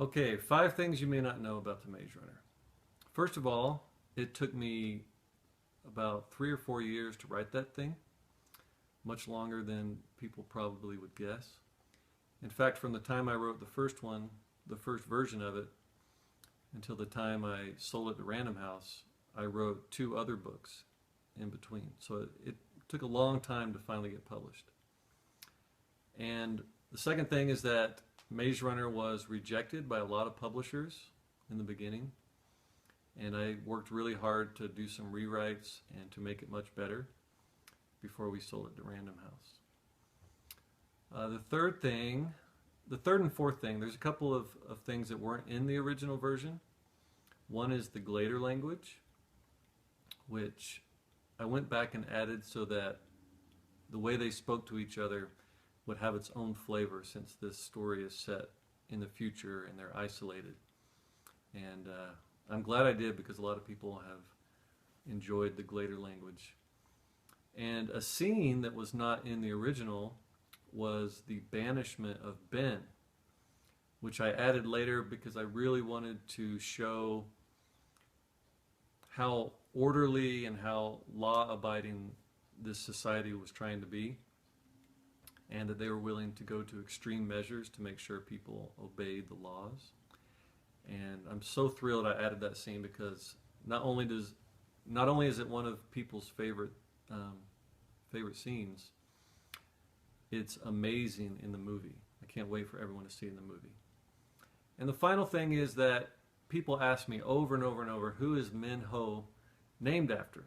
Okay, 5 things you may not know about the Maze Runner. First of all, it took me about 3 or 4 years to write that thing, much longer than people probably would guess. In fact, from the time I wrote the first one, the first version of it, until the time I sold it to Random House, I wrote 2 other books in between. So it took a long time to finally get published. And the second thing is that Maze Runner was rejected by a lot of publishers in the beginning, and I worked really hard to do some rewrites and to make it much better before we sold it to Random House. The third and fourth thing, there's a couple of things that weren't in the original version. One is the Glader language, which I went back and added so that the way they spoke to each other would have its own flavor, since this story is set in the future and they're isolated. And I'm glad I did, because a lot of people have enjoyed the Glader language. And a scene that was not in the original was the banishment of Ben, which I added later because I really wanted to show how orderly and how law-abiding this society was trying to be, and that they were willing to go to extreme measures to make sure people obeyed the laws. And I'm so thrilled I added that scene, because not only is it one of people's favorite scenes, it's amazing in the movie. I can't wait for everyone to see it in the movie. And the final thing is that people ask me over and over and over, who is Min Ho named after?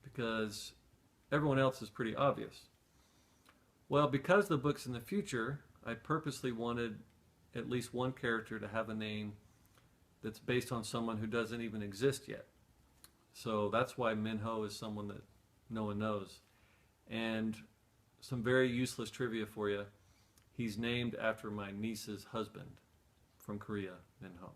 Because everyone else is pretty obvious. Well, because the book's in the future, I purposely wanted at least one character to have a name that's based on someone who doesn't even exist yet. So that's why Min Ho is someone that no one knows. And some very useless trivia for you. He's named after my niece's husband from Korea, Min Ho.